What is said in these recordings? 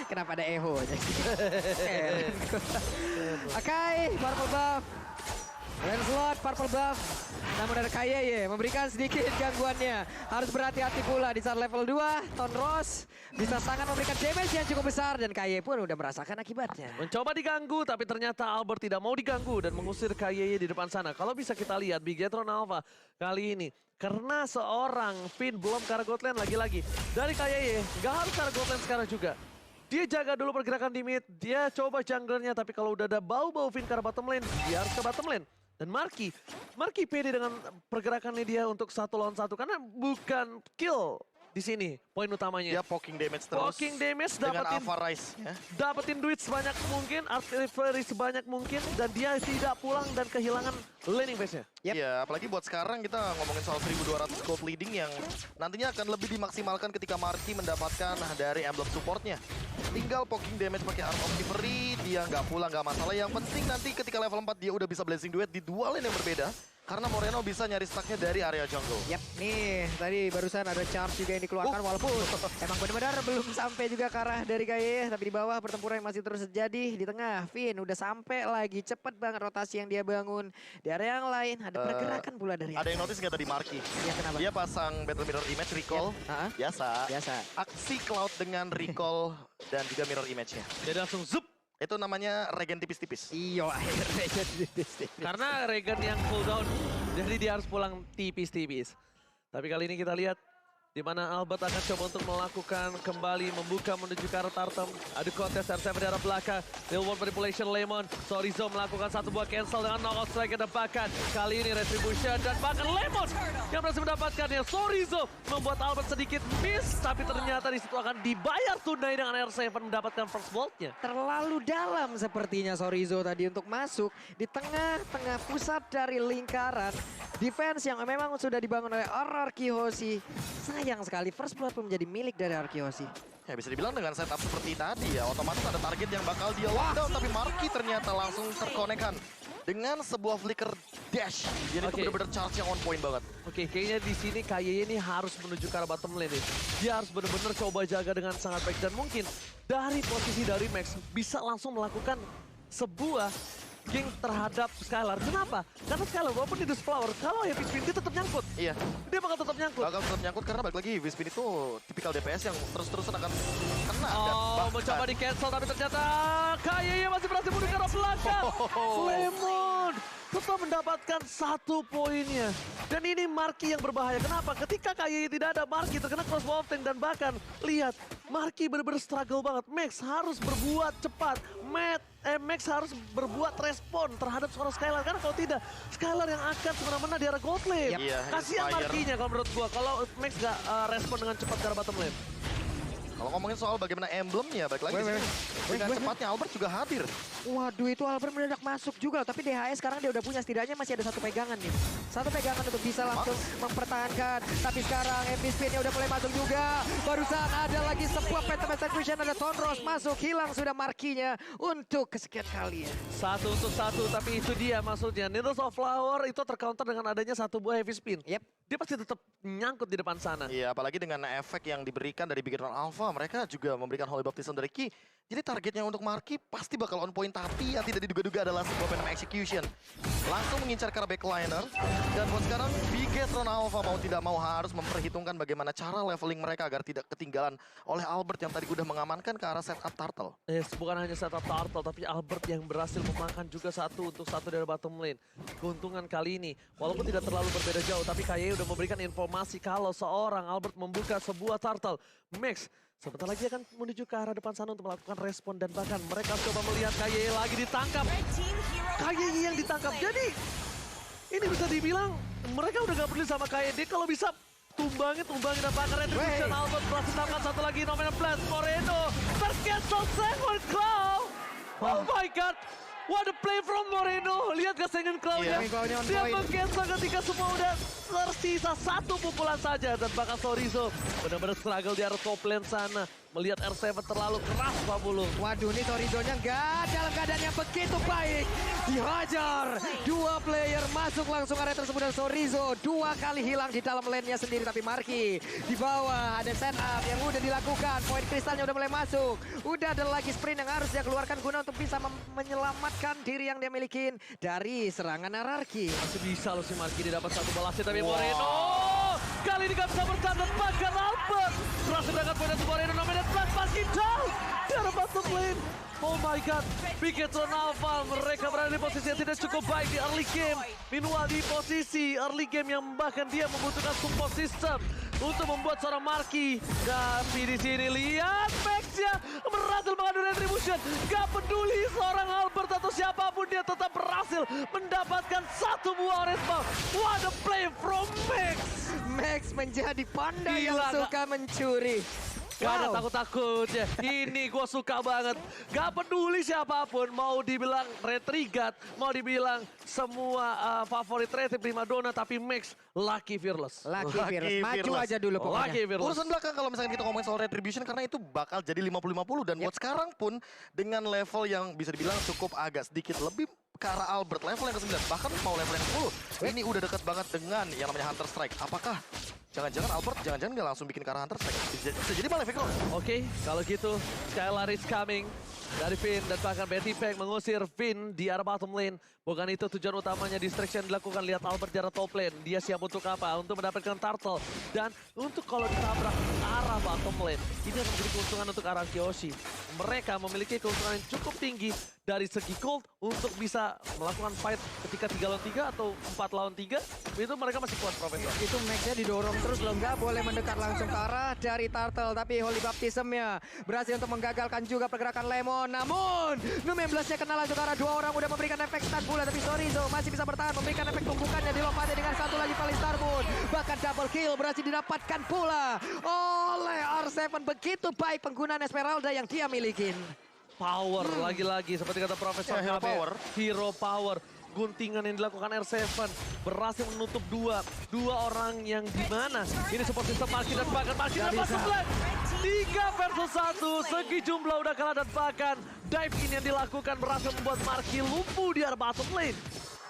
Kenapa ada eho aja? Akai, purple buff. Lancelot, purple buff. Namun ada Kaye memberikan sedikit gangguannya. Harus berhati-hati pula di saat level 2. Tonros bisa sangat memberikan damage yang cukup besar. Dan Kaye pun udah merasakan akibatnya. Mencoba diganggu, tapi ternyata Albert tidak mau diganggu dan mengusir KYY di depan sana. Kalau bisa kita lihat Bigetron Alpha kali ini. Karena seorang Finn belum ke arah Godland lagi-lagi. Dari KYY, nggak harus ke arah Godland sekarang juga. Dia jaga dulu pergerakan di mid, dia coba junglernya. Tapi kalau udah ada bau-bau Finn ke arah bottom lane, dia harus ke bottom lane. Dan Marky pede dengan pergerakannya dia untuk 1 lawan 1 karena bukan kill di sini poin utamanya. Dia poking damage terus. Poking damage dengan Alpha Rise ya. dapetin duit sebanyak mungkin, artillery sebanyak mungkin dan dia tidak pulang dan kehilangan laning phase-nya. Iya, apalagi buat sekarang kita ngomongin soal 1200 gold leading yang nantinya akan lebih dimaksimalkan ketika Marky mendapatkan dari emblem supportnya. Tinggal poking damage pakai Art of Chivalry, dia nggak pulang nggak masalah. Yang penting nanti ketika level 4 dia udah bisa blessing duet di 2 lane yang berbeda. Karena Moreno bisa nyari stacknya dari area jungle. Yap, nih tadi barusan ada charge juga yang dikeluarkan walaupun emang benar-benar belum sampai juga ke arah dari Kaye. Tapi di bawah pertempuran masih terus terjadi. Di tengah, Finn udah sampai lagi. Cepet banget rotasi yang dia bangun. Di area yang lain ada pergerakan pula dari Ada yang notice nggak tadi Marky? Ya, kenapa? Dia pasang Battle Mirror Image Recall. Biasa. Aksi Cloud dengan Recall dan juga Mirror Image-nya. Jadi langsung zup. Itu namanya regen tipis-tipis. Iya, regen tipis-tipis. Karena Regen yang cooldown, jadi dia harus pulang tipis-tipis. Tapi kali ini kita lihat di mana Albert akan coba untuk melakukan kembali membuka menuju ke arah Tartem. Ada kontes R7 di arah belakang. Real World Manipulation Lemon. Sorizo melakukan satu buah cancel dengan knockout strike yang bahkan kali ini Retribution dan bahkan Lemon yang berhasil mendapatkannya. Sorizo membuat Albert sedikit miss, tapi ternyata di situ akan dibayar tunai dengan R7 mendapatkan first volt-nya. Terlalu dalam sepertinya Sorizo tadi untuk masuk di tengah-tengah pusat dari lingkaran defense yang memang sudah dibangun oleh Arkihoshi. Sayang sekali first blood pun menjadi milik dari Arkihoshi. Ya bisa dibilang dengan setup seperti tadi ya, otomatis ada target yang bakal dia lockdown. Tapi Marky ternyata langsung terkonekkan dengan sebuah flicker dash. Jadi itu benar-benar charge yang on point banget. Oke, kayaknya di sini KYY ini harus menuju ke arah bottom lane nih. Dia harus benar-benar coba jaga dengan sangat baik. Dan mungkin dari posisi dari Max bisa langsung melakukan sebuah gank terhadap Skylar. Kenapa? Karena Skylar walaupun di Flower, kalau Heavy Spin dia tetap nyangkut. Iya. Dia bakal tetap nyangkut. Bakal tetap nyangkut karena balik lagi Heavy Spin itu tipikal DPS yang terus-terusan akan kena. Oh, mencoba di cancel tapi ternyata KYY masih berhasil mundur ke arah belakang. Lemon tetap mendapatkan 1 poinnya. Dan ini Marky yang berbahaya. Kenapa? Ketika KYY tidak ada, Marky terkena crossbow tank dan bahkan lihat Marky benar-benar struggle banget. Max harus berbuat cepat. Max harus berbuat respon terhadap seorang Skylar. Karena kalau tidak, Skylar yang akan semena-mena di arah gold lane. Iya, Kasihan Marky-nya kalau menurut gua. Kalau Max gak respon dengan cepat ke arah bottom lane. Kalau ngomongin soal bagaimana emblemnya, balik lagi dengan cepatnya Albert juga hadir. Waduh, itu Albert mendadak masuk juga. Tapi DHS sekarang dia udah punya, setidaknya masih ada 1 pegangan nih. 1 pegangan untuk bisa langsung mempertahankan. Tapi sekarang MP Spin-nya udah mulai masuk juga. Barusan ada lagi sebuah Phantom Execution, ada Tonros masuk. Hilang sudah Marky-nya untuk kesekian kali ya. 1 untuk 1, tapi itu dia maksudnya. Needles of Flower itu tercounter dengan adanya 1 buah Heavy Spin. Yep. Dia pasti tetap nyangkut di depan sana. Iya, apalagi dengan efek yang diberikan dari Bigetron Alpha, mereka juga memberikan Holy Baptism dari Ki. Jadi targetnya untuk Marky pasti bakal on point, tapi yang tidak diduga-duga adalah sebuah Phantom Execution. Langsung mengincar ke arah backliner. Dan buat sekarang, Bigetron Alpha mau tidak mau harus memperhitungkan bagaimana cara leveling mereka agar tidak ketinggalan oleh Albert yang tadi udah mengamankan ke arah setup Turtle. Bukan hanya setup Turtle, tapi Albert yang berhasil memakan juga 1 untuk 1 dari bottom lane. Keuntungan kali ini, walaupun tidak terlalu berbeda jauh, tapi KYY udah memberikan informasi kalau seorang Albert membuka sebuah Turtle. Max sebentar lagi akan menuju ke arah depan sana untuk melakukan respon dan bahkan mereka coba melihat KYY lagi ditangkap. KYY yang ditangkap. Jadi ini bisa dibilang mereka udah gak peduli sama KYD. Kalau bisa tumbangin dan bahkan Retribution. Albert berhasil mendapatkan 1 lagi. Nominal Blast Moreno tercancel Second Claw. Oh my god. What a play from Moreno. Lihat kesengan Claw-nya. Dia meng-cancel ketika semua udah tersisa 1 pukulan saja. Dan bahkan Sorizo benar-benar struggle di arah top lane sana. melihat R7 terlalu keras Pak Bulu. Waduh, ini Torizonya nggak dalam keadaan yang begitu baik. Dihajar. Dua player masuk langsung area tersebut dan Sorizo 2 kali hilang di dalam lane-nya sendiri. Tapi Marky di bawah ada setup yang udah dilakukan. Poin kristalnya udah mulai masuk. Udah ada lagi sprint yang harus dia keluarkan guna untuk bisa menyelamatkan diri yang dia milikin dari serangan anarki. Masih bisa loh si Marky didapat satu balasnya tapi Moreno kali ini gak bisa bertahan dan bahkan Albert berhasil mendapatkan poin dari Moreno. Nominate Black Marky down di arah bottom lane. Oh my god, Bigetron Alpha mereka berada di posisi yang tidak cukup baik di early game. Meanwhile di posisi early game yang bahkan dia membutuhkan support system untuk membuat seorang Marky. Tapi di sini lihat Max-nya berhasil mengadu retribution. Gak peduli seorang Albert atau siapapun dia tetap berhasil mendapatkan satu buah orange ball. What a play from Max. Max menjadi panda Gila, yang suka mencuri. Gak ada takut-takutnya. Ini gue suka banget. Gak peduli siapapun. Mau dibilang Retrigat, mau dibilang semua favorit rate primadona. Tapi Max, lucky fearless. Lucky Fearless. Maju Fearless. aja dulu pokoknya. Lucky fearless. Urusan belakang kalau misalkan kita ngomongin soal Retribution karena itu bakal jadi 50-50 dan buat sekarang pun dengan level yang bisa dibilang cukup agak sedikit lebih ke arah Albert level yang ke-9 bahkan mau level yang ke-10 ini udah dekat banget dengan yang namanya Hunter Strike. Apakah jangan-jangan Albert jangan-jangan nggak langsung bikin ke arah Hunter Strike? Bisa jadi malah Victor. Oke, kalau gitu Skylar is coming dari Finn dan bahkan Betty Pack mengusir Finn di arah bottom lane. Bukan itu tujuan utamanya, distraction dilakukan. Lihat Albert di arah top lane. Dia siap untuk apa? Untuk mendapatkan turtle. Dan untuk kalau ditabrak arah bottom lane, ini akan menjadi keuntungan untuk arah Kyoshi. Mereka memiliki keuntungan yang cukup tinggi dari segi gold untuk bisa melakukan fight ketika 3 lawan 3 atau 4 lawan 3. Itu mereka masih kuat, Profesor. Itu Max-nya didorong terus loh, nggak boleh mendekat langsung ke arah dari Turtle. Tapi Holy Baptism-nya berhasil untuk menggagalkan juga pergerakan Lemon. Namun, Numemblasnya kena langsung ke arah 2 orang, udah memberikan efek stun pula. Tapi Sorizo masih bisa bertahan, memberikan efek tumpukannya, dilompatnya dengan satu lagi paling Starboard. Bahkan double kill berhasil didapatkan pula oleh R7. Begitu baik penggunaan Esmeralda yang dia milikin. Power lagi-lagi seperti kata Profesor Ya, hero KB. power. Hero power. Guntingan yang dilakukan R7 berhasil menutup dua orang yang dimana ini support system Marky dan bahkan Marky dan masuk lane 3 versus 1 segi jumlah udah kalah dan bahkan dive in yang dilakukan berhasil membuat Marky lumpuh di arah bottom lane.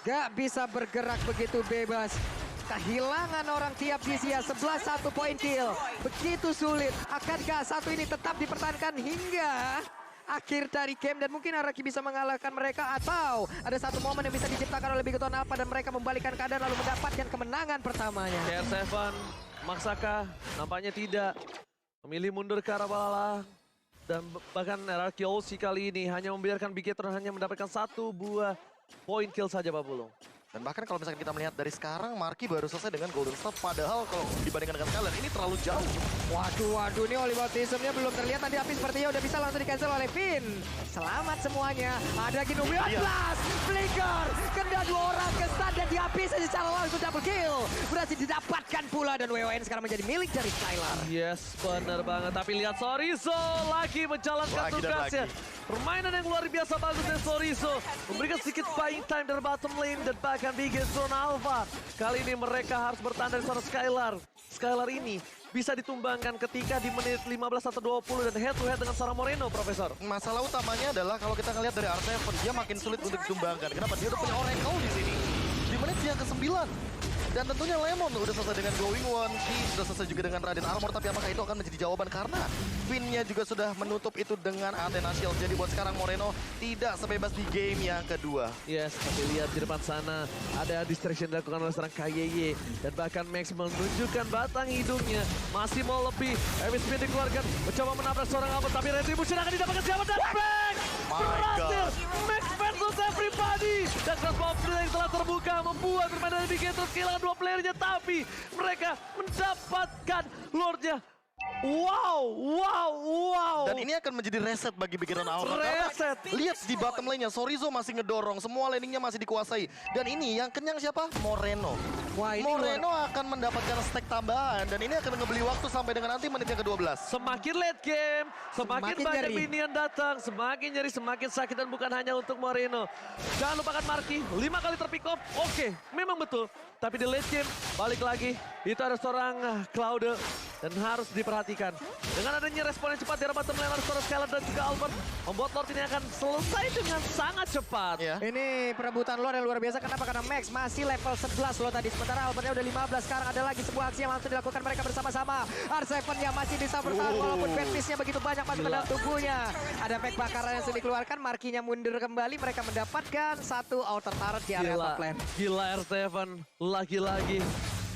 Gak bisa bergerak begitu bebas. Kehilangan orang tiap sisi ya, 11-1 poin kill. Begitu sulit. Akankah satu ini tetap dipertahankan hingga akhir dari game dan mungkin Araki bisa mengalahkan mereka atau ada satu momen yang bisa diciptakan oleh Bigetron Alpha dan mereka membalikan keadaan lalu mendapatkan kemenangan pertamanya. CR7, maksakah? Nampaknya tidak. Memilih mundur ke arah Balala. Dan bahkan RRQ Osi kali ini hanya membiarkan Bigetron hanya mendapatkan 1 buah poin kill saja Pak Bulung. Dan bahkan kalau misalkan kita melihat dari sekarang, Marky baru selesai dengan Golden Staff. Padahal kalau dibandingkan dengan Skylar, ini terlalu jauh. Waduh, ini Holy Baptism-nya belum terlihat tadi, tapi sepertinya udah bisa langsung di-cancel oleh Finn. Selamat semuanya. Ada Gino Blast, Flicker, kena 2 orang ke stun dan dihabiskan secara langsung double kill. Berhasil didapatkan pula dan WON sekarang menjadi milik dari Skylar. Yes, benar banget. Tapi lihat Sorizo lagi menjalankan Lagi dan tugasnya. lagi. Permainan yang luar biasa bagus dari Sorizo. Memberikan sedikit buying time dari bottom lane dan bahkan Bigetron Alpha. Kali ini mereka harus bertahan dari seorang Skylar. Skylar ini bisa ditumbangkan ketika di menit 15 atau 20 dan head to head dengan seorang Moreno, Profesor. Masalah utamanya adalah kalau kita ngelihat dari R7, dia makin sulit untuk ditumbangkan. Kenapa? Dia udah punya Oracle di sini. Di menit yang ke-9. Dan tentunya Lemon udah selesai dengan Going One, Ki sudah selesai juga dengan Raden Armor, tapi apakah itu akan menjadi jawaban? Karena Finn-nya juga sudah menutup itu dengan Athena Shield. Jadi buat sekarang Moreno tidak sebebas di game yang kedua. Yes, tapi lihat di depan sana ada distraction dilakukan oleh seorang KYY. Dan bahkan Max menunjukkan batang hidungnya. Masih mau lebih. Evis Spin dikeluarkan, mencoba menabrak seorang Albert, tapi retribution akan didapatkan siapa? Dan Max berhasil! Max versus everybody! Dan crossbow yang telah terbuka membuat permainan dari Bigetron kehilangan 2 playernya, tapi mereka mendapatkan Lordnya. Wow. Dan ini akan menjadi reset bagi Bigetron Alpha. Reset. Karena lihat di bottom lane-nya, Sorizo masih ngedorong, semua laning-nya masih dikuasai. Dan ini yang kenyang siapa? Moreno. Wah, ini Moreno akan mendapatkan stack tambahan dan ini akan ngebeli waktu sampai dengan nanti menit yang ke-12. Semakin late game, semakin banyak nyeri. minion datang, semakin nyeri, semakin sakit dan bukan hanya untuk Moreno. Jangan lupakan Marky, 5 kali terpick off, oke, memang betul. Tapi di late game, balik lagi, itu ada seorang Claude dan harus diperhatikan. Dengan adanya respon yang cepat dari bottom lane Arstor Skylar dan juga Albert, membuat Lord ini akan selesai dengan sangat cepat. Ya. Ini perebutan Lord yang luar biasa. Kenapa? Karena Max masih level 11 loh tadi. Sementara Albertnya udah 15. Sekarang ada lagi sebuah aksi yang langsung dilakukan mereka bersama-sama. R7 yang masih bisa bertahan walaupun badpiece-nya begitu banyak masuk ke dalam tubuhnya. Ada pack bakaran yang sudah dikeluarkan. Markinya mundur kembali. Mereka mendapatkan satu outer turret di area top lane. Gila R7 lagi-lagi.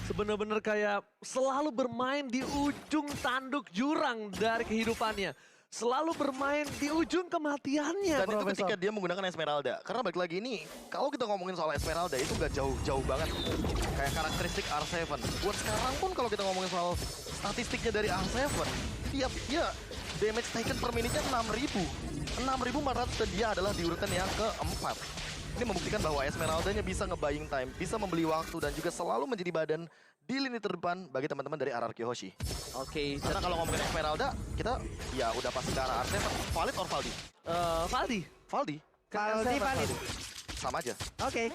Sebenar-benar kayak selalu bermain di ujung tanduk jurang dari kehidupannya. Selalu bermain di ujung kematiannya, Dan itu Profesor. ketika dia menggunakan Esmeralda. Karena balik lagi ini, kalau kita ngomongin soal Esmeralda itu gak jauh-jauh banget. Kayak karakteristik R7. Buat sekarang pun kalau kita ngomongin soal statistiknya dari R7, tiap dia damage taken per menitnya 6.000. 6.400 dan dia adalah di urutan yang keempat. Ini membuktikan bahwa Esmeraldanya bisa nge-buying time, bisa membeli waktu dan juga selalu menjadi badan di lini terdepan bagi teman-teman dari RRQ Hoshi. Oke, Karena kalau ngomongin Esmeralda, kita ya udah pasti ke arah R7. Valid or Valdi? Valdi. Valdi? Valid. Sama aja. Oke.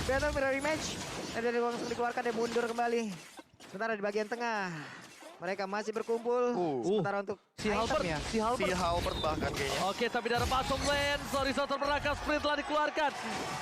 Battle mirror rematch. Dan dari langsung dikeluarkan dia mundur kembali. Sementara di bagian tengah. Mereka masih berkumpul. Sementara untuk Si Halbert, item ya. si Halbert. Si Halbert bahkan kayaknya. Oke, tapi dari bottom lane, Sorizo terperangkap, sprint telah dikeluarkan.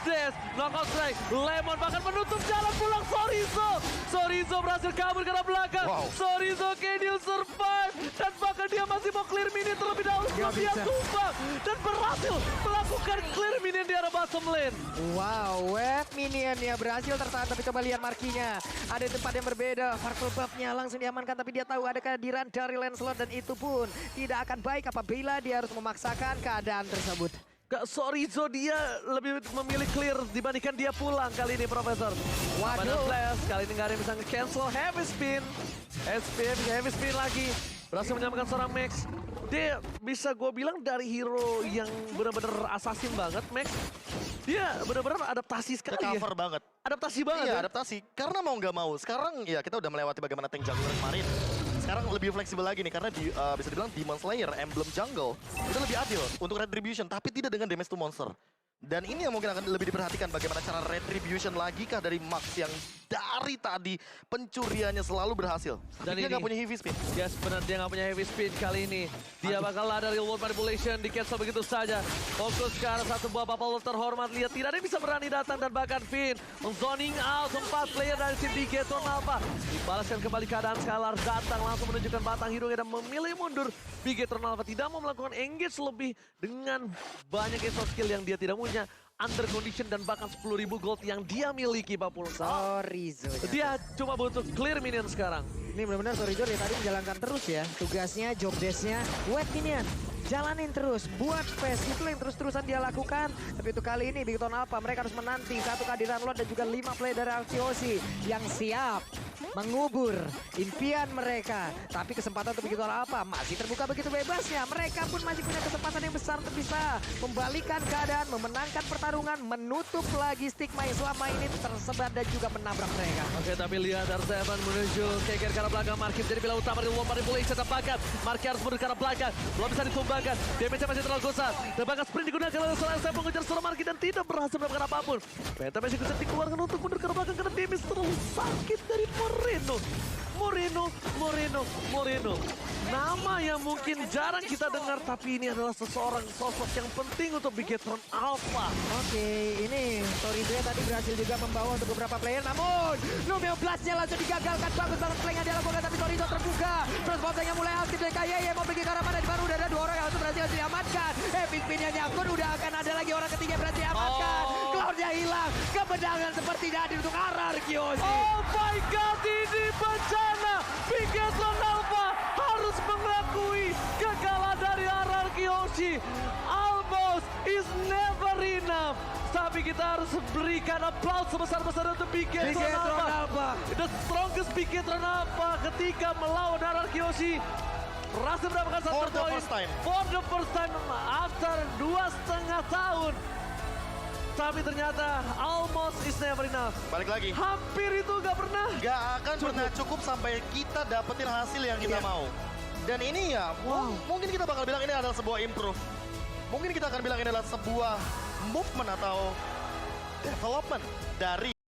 Des, knockout strike, Lemon bahkan menutup jalan pulang Sorizo. Sorizo berhasil kabur ke arah belakang. Wow. Sorizo Kedil survive. Dan bahkan dia masih mau clear minion terlebih dahulu sebelum dia bisa. tumbang. Dan berhasil melakukan clear minion di arah bottom lane. Wow, web minionnya berhasil tertahan. Tapi coba lihat markinya. Ada tempat yang berbeda. Purple buff-nya langsung diamankan. Tapi dia tahu ada kehadiran dari Lancelot. Dan itu pun tidak akan baik apabila dia harus memaksakan keadaan tersebut. Kak Sorizo dia lebih memilih clear dibandingkan dia pulang kali ini, Profesor. Waduh. Pada flash, kali ini nggak ada yang bisa nge-cancel heavy spin. Heavy spin lagi. Berhasil menyelamatkan seorang Max. Dia bisa gue bilang dari hero yang benar-benar assassin banget, Max. Dia benar-benar adaptasi sekali ya. Cover banget. Adaptasi banget Iya, ya. adaptasi. Karena mau nggak mau, sekarang ya kita udah melewati bagaimana tank jungler kemarin. Sekarang lebih fleksibel lagi nih, karena bisa dibilang Demon Slayer, emblem jungle, itu lebih adil untuk retribution, tapi tidak dengan damage to monster. Dan ini yang mungkin akan lebih diperhatikan bagaimana cara retribution lagi kah dari Max yang dari tadi pencuriannya selalu berhasil. Dan Tapi dia ini- nggak punya heavy spin. Yes, benar dia nggak punya heavy speed kali ini. Dia bakal ada real world manipulation, di cancel begitu saja. Fokus ke arah satu buah bubble terhormat. Lihat tidak ada yang bisa berani datang dan bahkan Finn zoning out 4 player dari tim Bigetron Alpha. Dibalaskan kembali keadaan Skylar datang langsung menunjukkan batang hidungnya dan memilih mundur. Bigetron Alpha tidak mau melakukan engage lebih dengan banyak resource skill yang dia tidak punya. Under condition dan bahkan 10.000 gold yang dia miliki, Pak Pulsa. Sorizo. Dia cuma butuh clear minion sekarang. Ini benar-benar Sorizo dari tadi menjalankan terus ya. Tugasnya, job desk-nya, wet minion. Jalanin terus, buat space, itu yang terus-terusan dia lakukan. Tapi untuk kali ini Bigetron Alpha mereka harus menanti satu kehadiran Lord dan juga 5 play dari RCOC yang siap mengubur impian mereka. Tapi kesempatan untuk Bigetron Alpha masih terbuka begitu bebasnya. Mereka pun masih punya kesempatan yang besar untuk bisa membalikan keadaan, memenangkan pertarungan, menutup lagi stigma yang selama ini tersebar dan juga menabrak mereka. Oke, tapi lihat R7 menuju ke arah belakang. Marki menjadi pilihan utama di luar manipulation. Tampakkan Marki harus mundur ke arah belakang. Belum bisa ditumbangkan. Damage-nya masih terlalu besar. Dan bahkan sprint digunakan oleh seorang saya mengejar seorang Marki dan tidak berhasil melakukan apapun. Penta masih bisa dikeluarkan untuk mundur ke arah belakang karena damage terlalu sakit dari Moreno. Nama yang mungkin jarang kita dengar, tapi ini adalah seseorang sosok yang penting untuk Bigetron Alpha. Oke, ini Sorizo tadi berhasil juga membawa untuk beberapa player, namun Lumio Blast-nya langsung digagalkan. Bagus banget play-nya dilakukan, tapi Sorizo terbuka. Terus botanya mulai aktif dari KYY, mau pergi ke arah mana, di baru udah ada 2 orang yang langsung berhasil diamankan. Epic spin-nya nyangkut, udah akan ada lagi orang ketiga yang berhasil diamankan. Cloud-nya hilang, kemenangan seperti tadi untuk RRQ. Oh my god, ini bencana. Bigetron Alpha harus mengakui kekalahan dari RRQ Hoshi. Almost is never enough. Tapi kita harus berikan applause sebesar-besar untuk Bigetron Alpha. The strongest Bigetron Alpha ketika melawan RRQ Hoshi. Berhasil mendapatkan satu For the poin. first time. For the first time after 2,5 tahun. Tapi ternyata almost is never enough. Balik lagi. Hampir itu gak pernah. Gak akan pernah cukup sampai kita dapetin hasil yang kita mau. Dan ini ya, mungkin kita bakal bilang ini adalah sebuah improve. Mungkin kita akan bilang ini adalah sebuah movement atau development dari